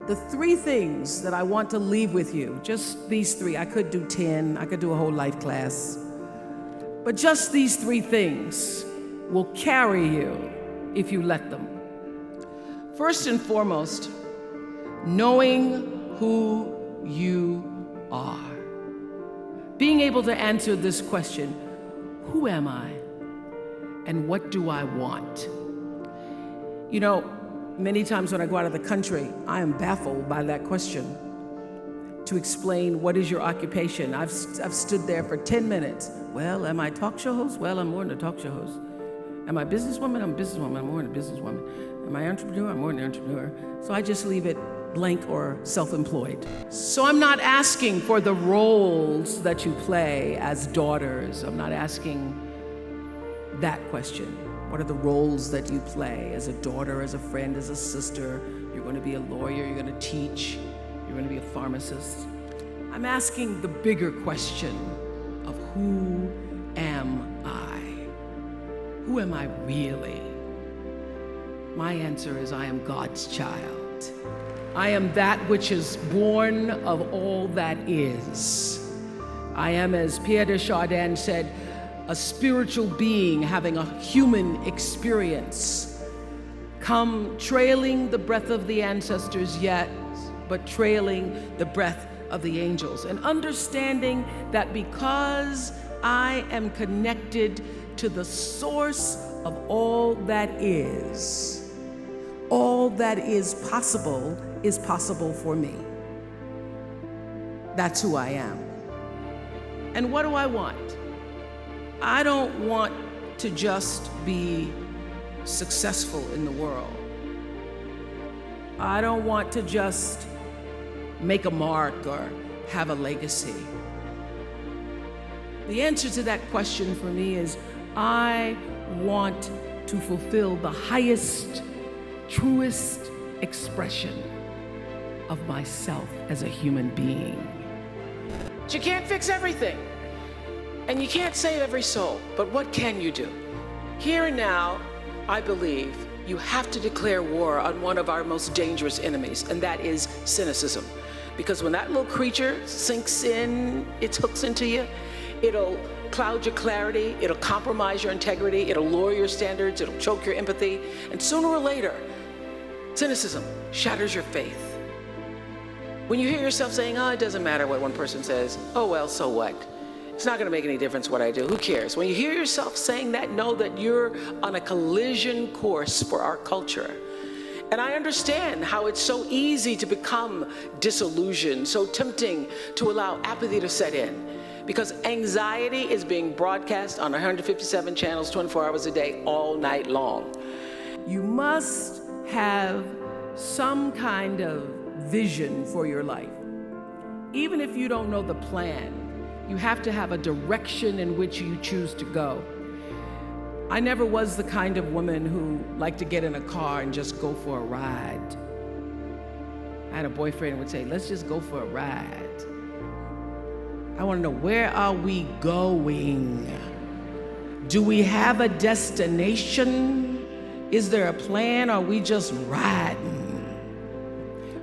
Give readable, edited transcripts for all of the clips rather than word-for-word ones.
The 3 things that I want to leave with you, just these 3. I could do 10, I could do a whole life class. But just these 3 things will carry you if you let them. First and foremost, knowing who you are. Being able to answer this question, who am I and what do I want? You know, many times when I go out of the country, I am baffled by that question. To explain what is your occupation, I've stood there for 10 minutes. Well, am I a talk show host? Well, I'm more than a talk show host. Am I a businesswoman? I'm a businesswoman. I'm more than a businesswoman. Am I an entrepreneur? I'm more than an entrepreneur. So I just leave it blank or self-employed. So I'm not asking for the roles that you play as daughters. I'm not asking that question. What are the roles that you play as a daughter, as a friend, as a sister? You're going to be a lawyer, you're going to teach, you're going to be a pharmacist. I'm asking the bigger question of who am I? Who am I really? My answer is I am God's child. I am that which is born of all that is. I am, as Pierre de Chardin said, a spiritual being having a human experience. Come trailing the breath of the ancestors yet, but trailing the breath of the angels. And understanding that because I am connected to the source of all that is possible for me. That's who I am. And what do I want? I don't want to just be successful in the world. I don't want to just make a mark or have a legacy. The answer to that question for me is I want to fulfill the highest, truest expression of myself as a human being. But you can't fix everything, and you can't save every soul, but what can you do? Here and now, I believe you have to declare war on one of our most dangerous enemies, and that is cynicism. Because when that little creature sinks in, its hooks into you, it'll cloud your clarity, it'll compromise your integrity, it'll lower your standards, it'll choke your empathy, and sooner or later, cynicism shatters your faith. When you hear yourself saying, oh, it doesn't matter what one person says, oh well, so what? It's not gonna make any difference what I do, who cares? When you hear yourself saying that, know that you're on a collision course for our culture. And I understand how it's so easy to become disillusioned, so tempting to allow apathy to set in. Because anxiety is being broadcast on 157 channels, 24 hours a day, all night long. You must have some kind of vision for your life. Even if you don't know the plan, you have to have a direction in which you choose to go. I never was the kind of woman who liked to get in a car and just go for a ride. I had a boyfriend who would say, let's just go for a ride. I want to know, where are we going? Do we have a destination? Is there a plan? Or are we just riding?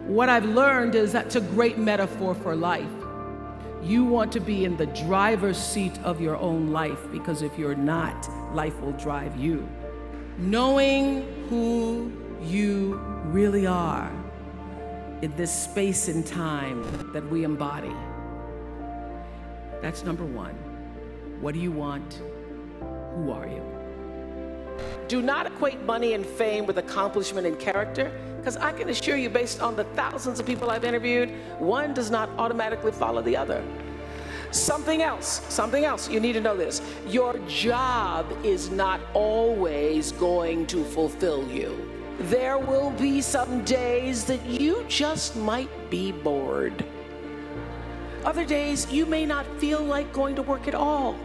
What I've learned is that's a great metaphor for life. You want to be in the driver's seat of your own life, because if you're not, life will drive you. Knowing who you really are in this space and time that we embody. That's number one. What do you want? Who are you? Do not equate money and fame with accomplishment and character, because I can assure you, based on the thousands of people I've interviewed, one does not automatically follow the other. Something else, you need to know this. Your job is not always going to fulfill you. There will be some days that you just might be bored. Other days, you may not feel like going to work at all.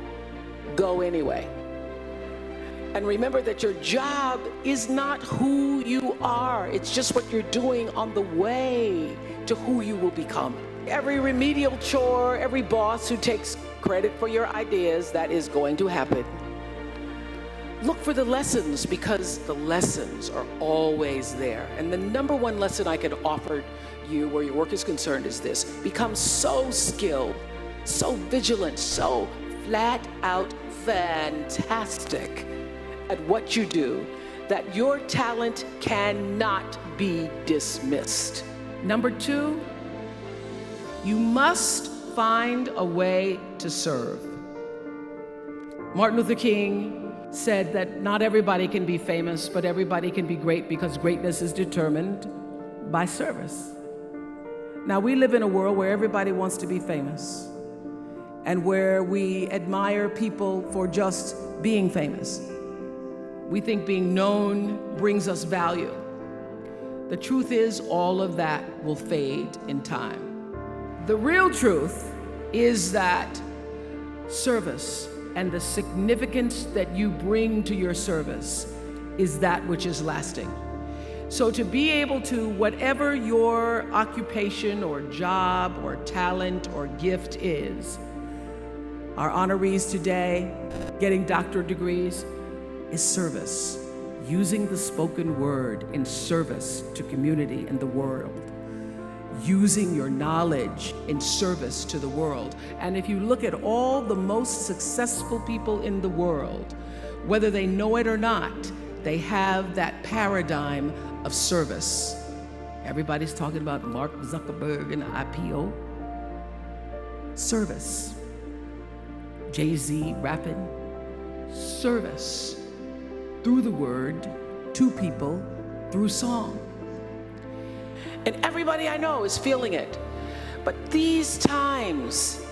Go anyway. And remember that your job is not who you are. It's just what you're doing on the way to who you will become. Every remedial chore, every boss who takes credit for your ideas, that is going to happen. Look for the lessons, because the lessons are always there. And the number one lesson I could offer you where your work is concerned is this: become so skilled, so vigilant, so flat out fantastic at what you do that your talent cannot be dismissed. Number 2, you must find a way to serve. Martin Luther King said that not everybody can be famous, but everybody can be great because greatness is determined by service. Now, we live in a world where everybody wants to be famous and where we admire people for just being famous. We think being known brings us value. The truth is, all of that will fade in time. The real truth is that service and the significance that you bring to your service is that which is lasting. So to be able to, whatever your occupation or job or talent or gift is, our honorees today getting doctorate degrees, is service. Using the spoken word in service to community and the world. Using your knowledge in service to the world. And if you look at all the most successful people in the world, whether they know it or not, they have that paradigm of service. Everybody's talking about Mark Zuckerberg and the IPO. Service. Jay-Z rapping. Service. Through the word, to people, through song. And everybody I know is feeling it. But these times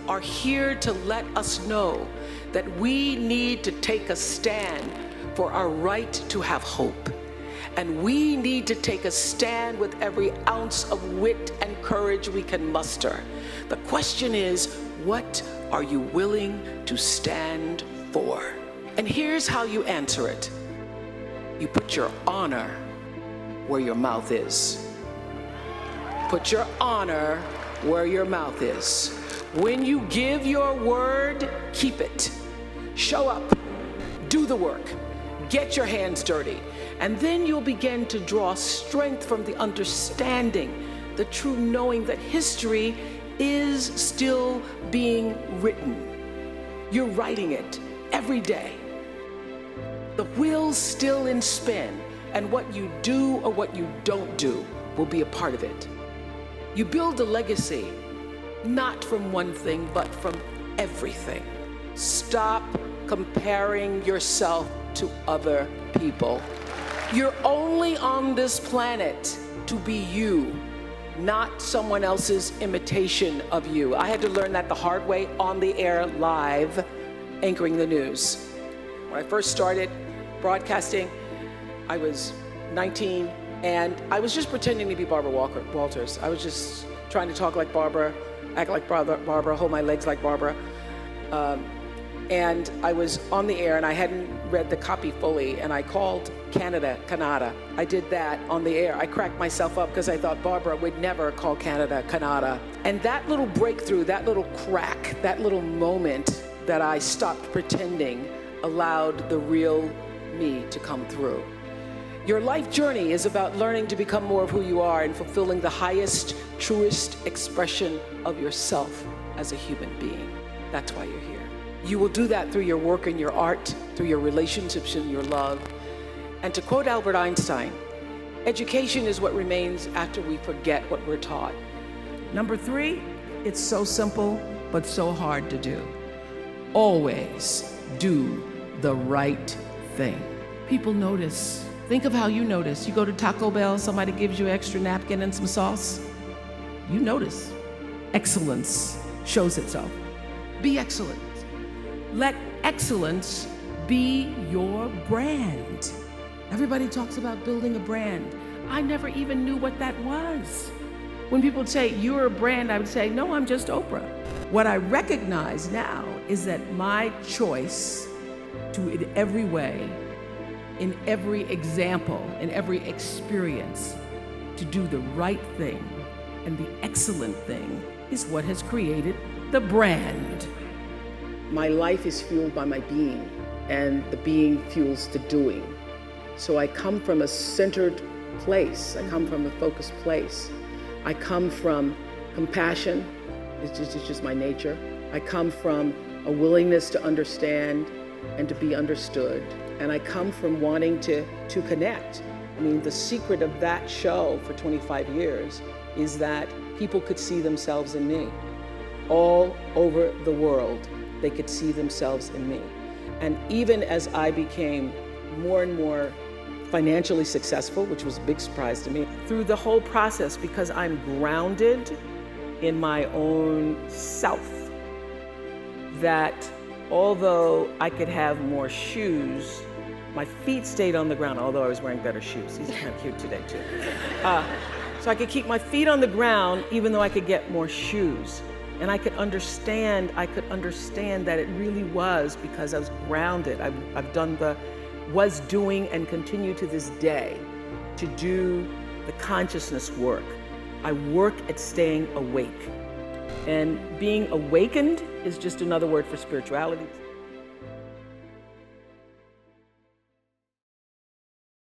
are here to let us know that we need to take a stand for our right to have hope. And we need to take a stand with every ounce of wit and courage we can muster. The question is, what are you willing to stand for? And here's how you answer it. You put your honor where your mouth is. Put your honor where your mouth is. When you give your word, keep it. Show up, do the work, get your hands dirty, and then you'll begin to draw strength from the understanding, the true knowing that history is still being written. You're writing it every day. The wheel's still in spin, and what you do or what you don't do will be a part of it. You build a legacy, not from one thing, but from everything. Stop comparing yourself to other people. You're only on this planet to be you, not someone else's imitation of you. I had to learn that the hard way on the air, live, anchoring the news. When I first started broadcasting, I was 19, and I was just pretending to be Barbara Walters. I was just trying to talk like Barbara, act like Barbara, hold my legs like Barbara. And I was on the air, and I hadn't read the copy fully, and I called Canada. I did that on the air. I cracked myself up because I thought Barbara would never call Canada. And that little breakthrough, that little crack, that little moment that I stopped pretending allowed the real me to come through. Your life journey is about learning to become more of who you are and fulfilling the highest, truest expression of yourself as a human being. That's why you're here. You will do that through your work and your art, through your relationships and your love. And to quote Albert Einstein, education is what remains after we forget what we're taught. Number 3, it's so simple, but so hard to do. Always do the right thing. People notice. Think of how you notice. You go to Taco Bell, somebody gives you an extra napkin and some sauce. You notice. Excellence shows itself. Be excellent. Let excellence be your brand. Everybody talks about building a brand. I never even knew what that was. When people say, you're a brand, I would say, no, I'm just Oprah. What I recognize now is that my choice to, in every way, in every example, in every experience, to do the right thing and the excellent thing is what has created the brand. My life is fueled by my being, and the being fuels the doing. So I come from a centered place. I come from a focused place. I come from compassion. It's just my nature. I come from a willingness to understand and to be understood. And I come from wanting to connect. I mean, the secret of that show for 25 years is that people could see themselves in me. All over the world, they could see themselves in me. And even as I became more and more financially successful, which was a big surprise to me, through the whole process, because I'm grounded in my own self, that although I could have more shoes, my feet stayed on the ground, although I was wearing better shoes. These are kind of cute today, too. So I could keep my feet on the ground, even though I could get more shoes. And I could understand that it really was because I was grounded. I've done was doing and continue to this day to do the consciousness work. I work at staying awake. And being awakened is just another word for spirituality.